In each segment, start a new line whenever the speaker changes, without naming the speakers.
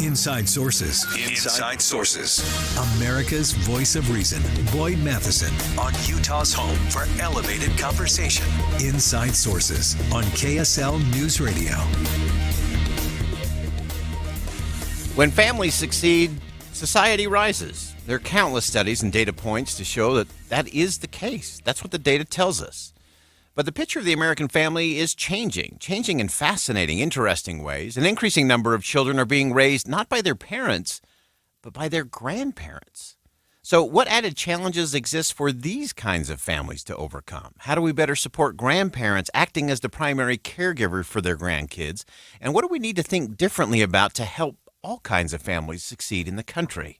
Inside Sources. Inside Sources. America's voice of reason. Boyd Matheson on Utah's home for elevated conversation. Inside Sources on KSL News Radio.
When families succeed, society rises. There are countless studies and data points to show that that is the case. That's what the data tells us. But the picture of the American family is changing in fascinating, interesting ways. An increasing number of children are being raised not by their parents, but by their grandparents. So what added challenges exist for these kinds of families to overcome? How do we better support grandparents acting as the primary caregiver for their grandkids? And what do we need to think differently about to help all kinds of families succeed in the country?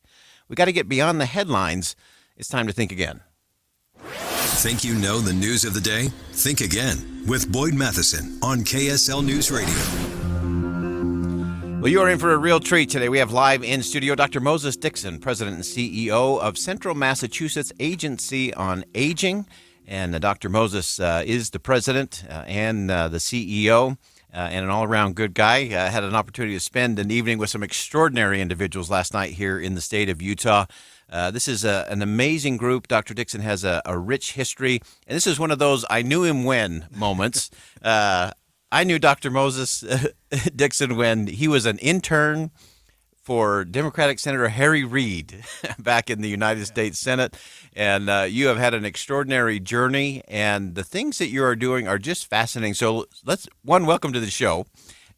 We got to get beyond the headlines. It's time to think again.
Think you know the news of the day? Think again with Boyd Matheson on KSL News Radio.
Well, you are in for a real treat today. We have live in studio Dr. Moses Dixon, President and CEO of Central Massachusetts Agency on Aging. And Dr. Moses is the president and the CEO. And an all-around good guy. Had an opportunity to spend an evening with some extraordinary individuals last night here in the state of Utah. This is an amazing group. Dr. Dixon has a rich history, and this is one of those I knew him when moments. I knew Dr. Moses Dixon when he was an intern for Democratic Senator Harry Reid back in the United States Senate. And you have had an extraordinary journey, and the things that you are doing are just fascinating. So welcome to the show,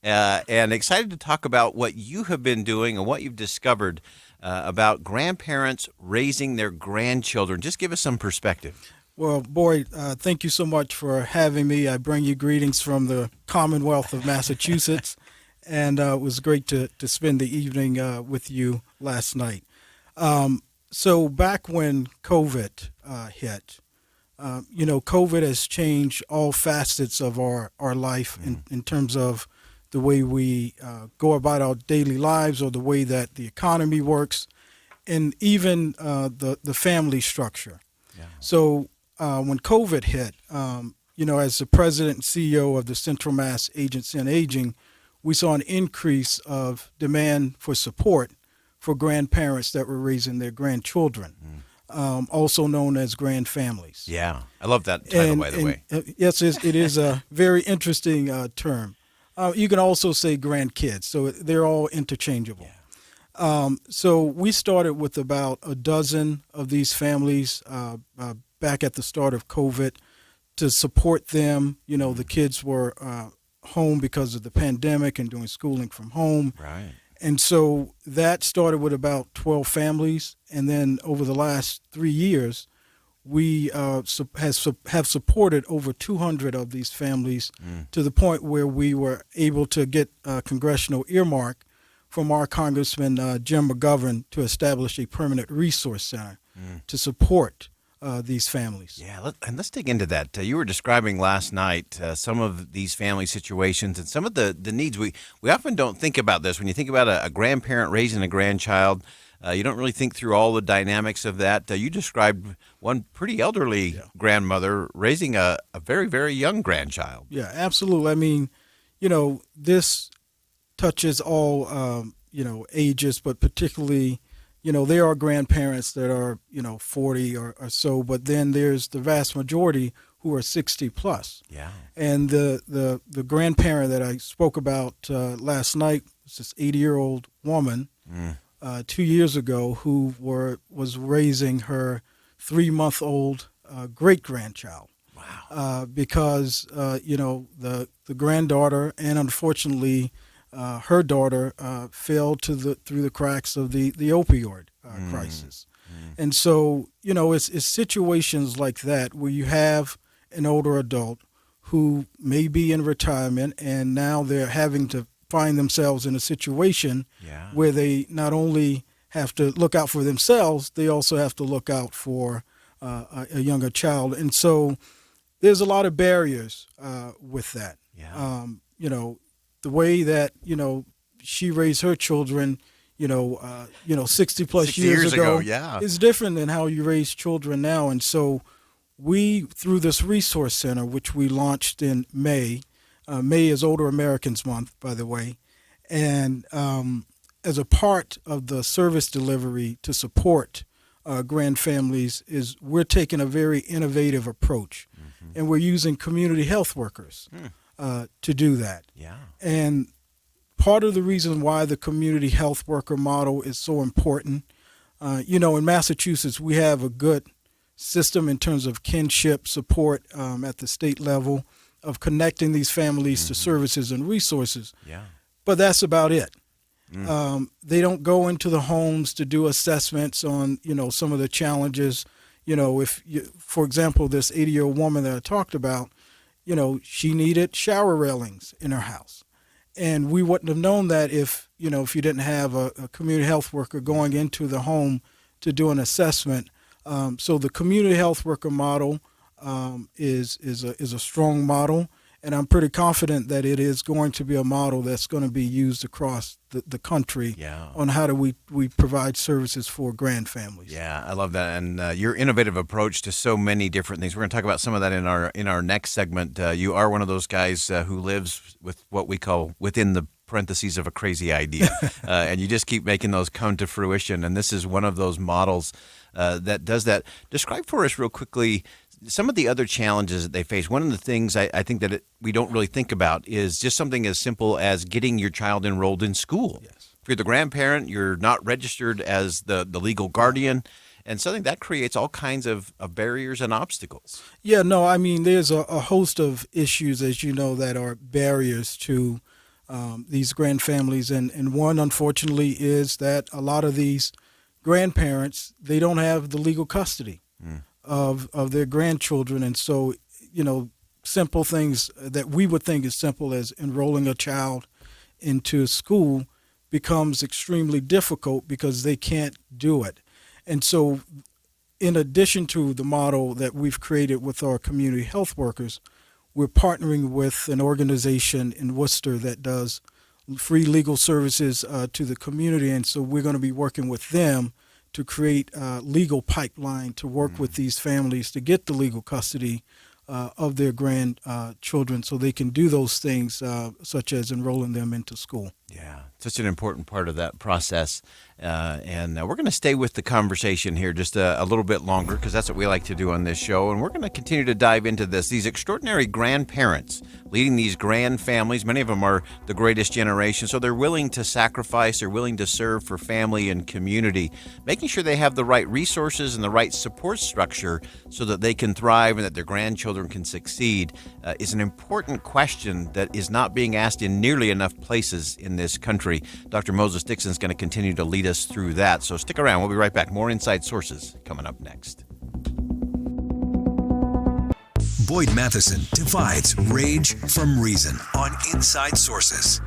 and excited to talk about what you have been doing and what you've discovered about grandparents raising their grandchildren. Just give us some perspective.
Well, Boyd, thank you so much for having me. I bring you greetings from the Commonwealth of Massachusetts. And it was great to spend the evening with you last night. So back when COVID hit, COVID has changed all facets of our life in terms of the way we go about our daily lives or the way that the economy works and even the family structure. Yeah. So when COVID hit, as the president and CEO of the Central Mass Agency on Aging, we saw an increase of demand for support for grandparents that were raising their grandchildren, also known as grandfamilies.
Yeah, I love that title, by the way.
Yes, it is a very interesting term. You can also say grandkids, so they're all interchangeable. Yeah. So we started with about a dozen of these families back at the start of COVID to support them. The kids were home because of the pandemic and doing schooling from home.
Right.
And so that started with about 12 families. And then over the last 3 years, we have supported over 200 of these families to the point where we were able to get a congressional earmark from our Congressman Jim McGovern to establish a permanent resource center to support these families.
Yeah, let's dig into that. You were describing last night some of these family situations and some of the needs. We often don't think about this. When you think about a grandparent raising a grandchild, you don't really think through all the dynamics of that. You described one pretty elderly grandmother raising a very, very young grandchild.
Yeah, absolutely. I mean, this touches all, ages, but particularly there are grandparents that are, 40 or so, but then there's the vast majority who are 60 plus.
Yeah.
And the grandparent that I spoke about last night was this 80-year-old woman 2 years ago who was raising her 3-month-old great-grandchild.
Wow.
Because, the granddaughter and unfortunately her daughter fell through the cracks of the opioid crisis. And so, it's situations like that where you have an older adult who may be in retirement and now they're having to find themselves in a situation where they not only have to look out for themselves, they also have to look out for a younger child. And so there's a lot of barriers with that.
Yeah.
The way that, she raised her children, 60 plus years ago is different than how you raise children now. And so we, through this resource center, which we launched in May is Older Americans Month, by the way. And as a part of the service delivery to support grand families is we're taking a very innovative approach, and we're using community health workers to do that.
Yeah.
And part of the reason why the community health worker model is so important, in Massachusetts, we have a good system in terms of kinship support at the state level of connecting these families to services and resources.
Yeah.
But that's about it. They don't go into the homes to do assessments on, some of the challenges. For example, this 80-year-old woman that I talked about, she needed shower railings in her house. And we wouldn't have known that if you didn't have a community health worker going into the home to do an assessment. So the community health worker model is a strong model, and I'm pretty confident that it is going to be a model that's going to be used across the country on how do we provide services for grand families.
Yeah, I love that, and your innovative approach to so many different things. We're going to talk about some of that in our next segment. You are one of those guys who lives with what we call within the parentheses of a crazy idea, and you just keep making those come to fruition. And this is one of those models that does that. Describe for us real quickly some of the other challenges that they face. One of the things I think that we don't really think about is just something as simple as getting your child enrolled in school.
Yes.
If you're the grandparent, you're not registered as the legal guardian, and something that creates all kinds of barriers and obstacles.
Yeah, no, I mean, there's a host of issues, as you know, that are barriers to these grand families. And one, unfortunately, is that a lot of these grandparents, they don't have the legal custody of their grandchildren. And so, simple things that we would think is simple as enrolling a child into school becomes extremely difficult because they can't do it. And so in addition to the model that we've created with our community health workers, we're partnering with an organization in Worcester that does free legal services to the community. And so we're going to be working with them to create a legal pipeline to work with these families to get the legal custody of their grandchildren so they can do those things such as enrolling them into school.
Yeah, such an important part of that process. And we're going to stay with the conversation here just a little bit longer because that's what we like to do on this show. And we're going to continue to dive into this. These extraordinary grandparents leading these grand families, many of them are the greatest generation, so they're willing to sacrifice, they're willing to serve for family and community, making sure they have the right resources and the right support structure so that they can thrive and that their grandchildren can succeed is an important question that is not being asked in nearly enough places in this country. Dr. Moses Dixon is going to continue to lead us through that. So stick around. We'll be right back. More Inside Sources coming up next.
Boyd Matheson divides rage from reason on Inside Sources.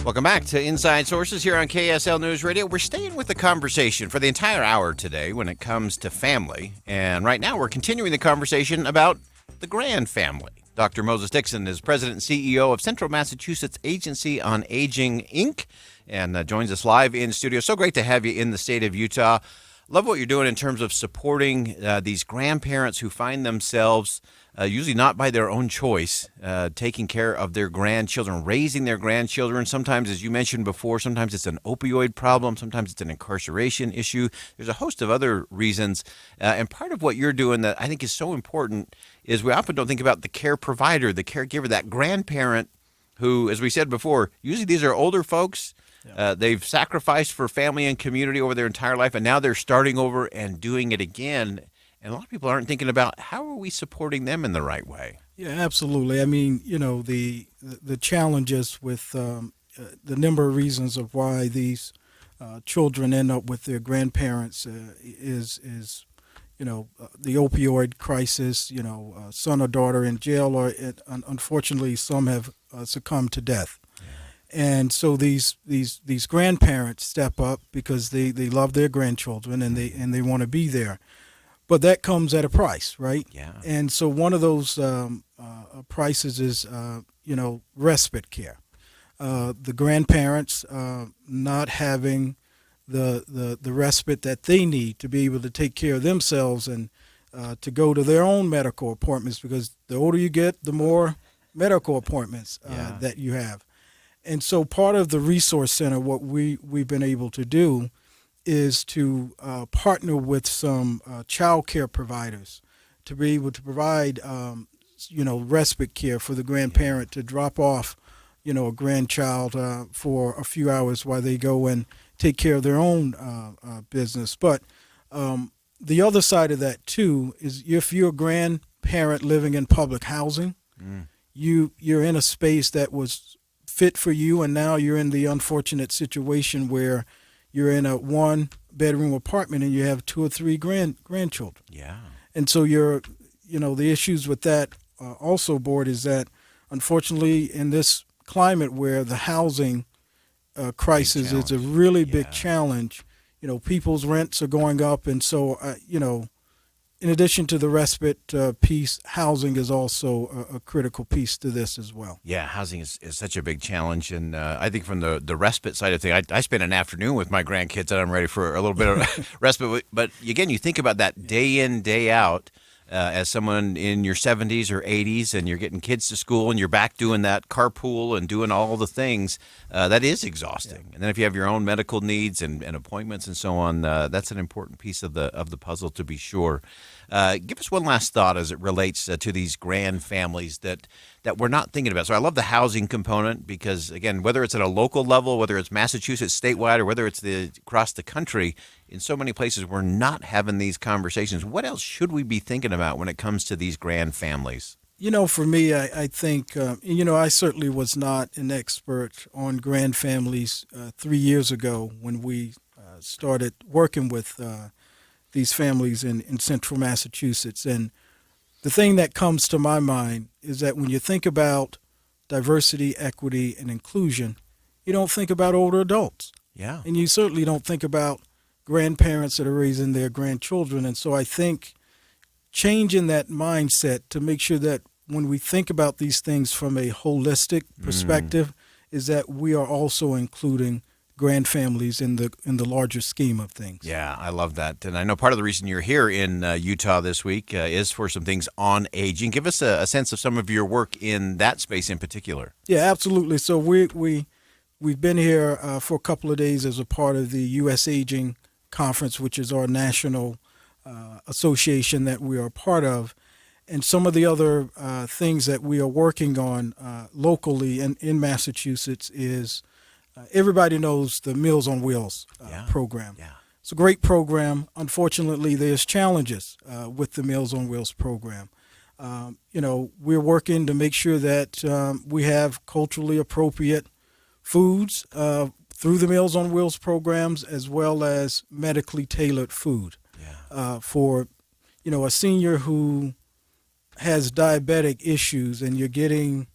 Welcome back to Inside Sources here on KSL News Radio. We're staying with the conversation for the entire hour today when it comes to family. And right now we're continuing the conversation about the grand family. Dr. Moses Dixon is President and CEO of Central Massachusetts Agency on Aging, Inc., and joins us live in studio. So great to have you in the state of Utah. Love what you're doing in terms of supporting these grandparents who find themselves, usually not by their own choice, taking care of their grandchildren, raising their grandchildren. Sometimes, as you mentioned before, sometimes it's an opioid problem. Sometimes it's an incarceration issue. There's a host of other reasons. And part of what you're doing that I think is so important is we often don't think about the care provider, the caregiver, that grandparent who, as we said before, usually these are older folks. They've sacrificed for family and community over their entire life, and now they're starting over and doing it again. And a lot of people aren't thinking about how are we supporting them in the right way.
Yeah, absolutely. I mean, the challenges with the number of reasons of why these children end up with their grandparents is the opioid crisis. Son or daughter in jail, or unfortunately, some have succumbed to death. And so these grandparents step up because they love their grandchildren and they want to be there, but that comes at a price, right?
Yeah.
And so one of those prices is respite care. The grandparents not having the respite that they need to be able to take care of themselves and to go to their own medical appointments, because the older you get, the more medical appointments that you have. And so part of the Resource Center, what we've been able to do is to partner with some child care providers to be able to provide, respite care for the grandparent to drop off, a grandchild for a few hours while they go and take care of their own business. But the other side of that, too, is if you're a grandparent living in public housing, you're in a space that was fit for you, and now you're in the unfortunate situation where you're in a one-bedroom apartment and you have 2 or 3 grandchildren.
Yeah.
And so the issues with that also, Board, is that unfortunately in this climate where the housing crisis is a really big challenge, people's rents are going up. And so, in addition to the respite piece, housing is also a critical piece to this as well.
Yeah, housing is such a big challenge. And I think from the respite side of things, I spent an afternoon with my grandkids and I'm ready for a little bit of respite. But again, you think about that day in, day out. As someone in your 70s or 80s and you're getting kids to school and you're back doing that carpool and doing all the things, that is exhausting. Yeah. And then if you have your own medical needs and appointments and so on, that's an important piece of the puzzle to be sure. Give us one last thought as it relates to these grand families that we're not thinking about. So I love the housing component because, again, whether it's at a local level, whether it's Massachusetts statewide, or whether it's across the country, in so many places we're not having these conversations. What else should we be thinking about when it comes to these grand families?
For me, I think, I certainly was not an expert on grand families 3 years ago when we started working with these families in central Massachusetts. And the thing that comes to my mind is that when you think about diversity, equity, and inclusion, you don't think about older adults.
Yeah.
And you certainly don't think about grandparents that are raising their grandchildren. And so I think changing that mindset to make sure that when we think about these things from a holistic perspective is that we are also including grand families in the larger scheme of things.
Yeah, I love that. And I know part of the reason you're here in Utah this week is for some things on aging. Give us a sense of some of your work in that space in particular.
Yeah, absolutely. So we've been here for a couple of days as a part of the U.S. Aging Conference, which is our national association that we are a part of. And some of the other things that we are working on locally in Massachusetts is everybody knows the Meals on Wheels program.
Yeah.
It's a great program. Unfortunately, there's challenges with the Meals on Wheels program. We're working to make sure that we have culturally appropriate foods through the Meals on Wheels programs, as well as medically tailored food for, a senior who has diabetic issues and you're getting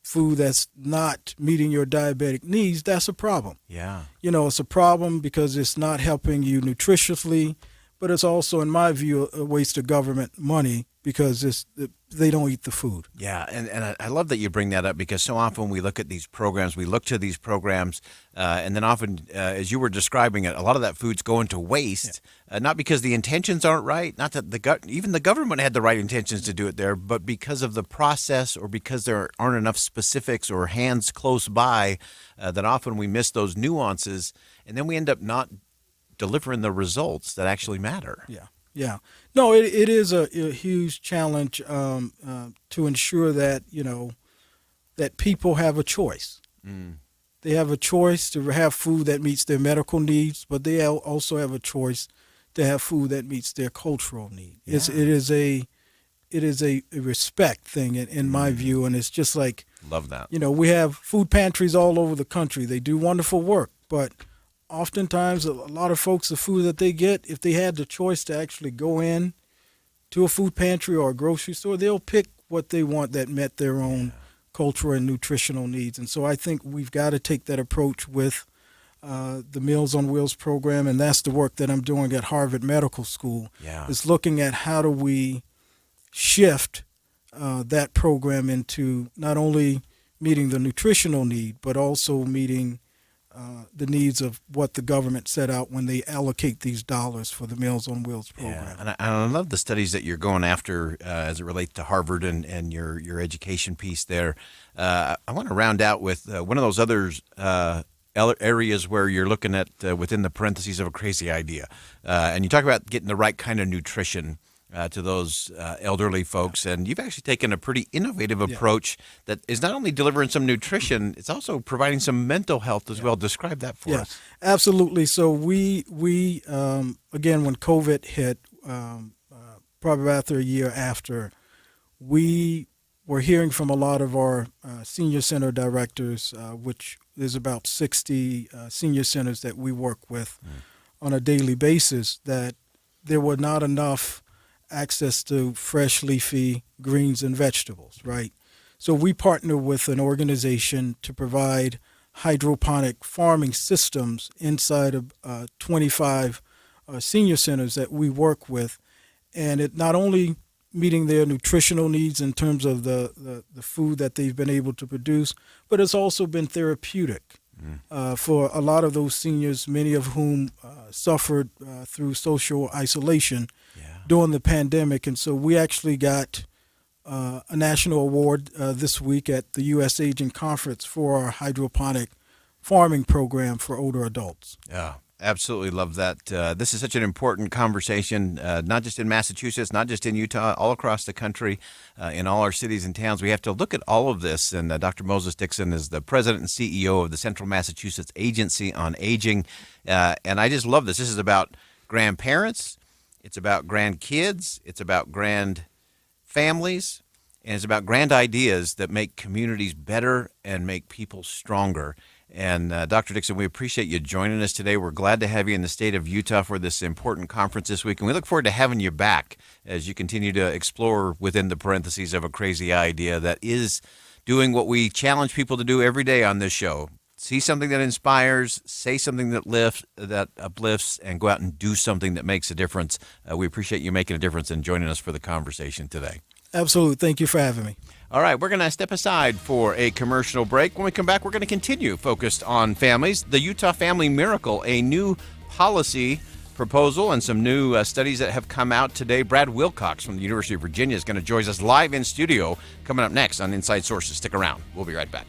food that's not meeting your diabetic needs. That's a problem.
Yeah.
It's a problem because it's not helping you nutritionally, but it's also, in my view, a waste of government money because they don't eat the food.
Yeah, and I love that you bring that up because so often we look at these programs, we look to these programs, and then often, as you were describing it, a lot of that food's going to waste, not because the intentions aren't right, not that even the government had the right intentions to do it there, but because of the process or because there aren't enough specifics or hands close by, that often we miss those nuances, and then we end up not delivering the results that actually matter.
Yeah. Yeah. No, it is a huge challenge to ensure that, that people have a choice. They have a choice to have food that meets their medical needs, but they also have a choice to have food that meets their cultural need. Yeah. It is a respect thing in my view, and it's just like,
love that.
We have food pantries all over the country. They do wonderful work, but oftentimes, a lot of folks, the food that they get, if they had the choice to actually go in to a food pantry or a grocery store, they'll pick what they want that met their own cultural and nutritional needs. And so I think we've got to take that approach with the Meals on Wheels program, and that's the work that I'm doing at Harvard Medical School, is looking at how do we shift that program into not only meeting the nutritional need, but also meeting the needs of what the government set out when they allocate these dollars for the Meals on Wheels program.
Yeah, and I love the studies that you're going after as it relates to Harvard and your education piece there. I want to round out with one of those other areas where you're looking at within the parentheses of a crazy idea. And you talk about getting the right kind of nutrition to those elderly folks. And you've actually taken a pretty innovative approach that is not only delivering some nutrition, it's also providing some mental health as well. Describe that for us.
Absolutely. So we again, when COVID hit, probably after a year after, we were hearing from a lot of our senior center directors, which is about 60 senior centers that we work with on a daily basis, that there were not enough access to fresh leafy greens and vegetables, right? So we partner with an organization to provide hydroponic farming systems inside of 25 senior centers that we work with. And it not only meeting their nutritional needs in terms of the food that they've been able to produce, but it's also been therapeutic for a lot of those seniors, many of whom suffered through social isolation during the pandemic. And so we actually got a national award this week at the U.S. Aging Conference for our hydroponic farming program for older adults.
Yeah. Absolutely love that. This is such an important conversation, not just in Massachusetts, not just in Utah, all across the country, in all our cities and towns. We have to look at all of this. And Dr. Moses Dixon is the president and CEO of the Central Massachusetts Agency on Aging. And I just love this. This is about grandparents. It's about grandkids. It's about grand families. And it's about grand ideas that make communities better and make people stronger. And Dr. Dixon, we appreciate you joining us today. We're glad to have you in the state of Utah for this important conference this week. And we look forward to having you back as you continue to explore within the parentheses of a crazy idea that is doing what we challenge people to do every day on this show. See something that inspires, say something that uplifts, and go out and do something that makes a difference. We appreciate you making a difference and joining us for the conversation today.
Absolutely. Thank you for having me.
All right, we're going to step aside for a commercial break. When we come back, we're going to continue focused on families. The Utah Family Miracle, a new policy proposal and some new studies that have come out today. Brad Wilcox from the University of Virginia is going to join us live in studio coming up next on Inside Sources. Stick around. We'll be right back.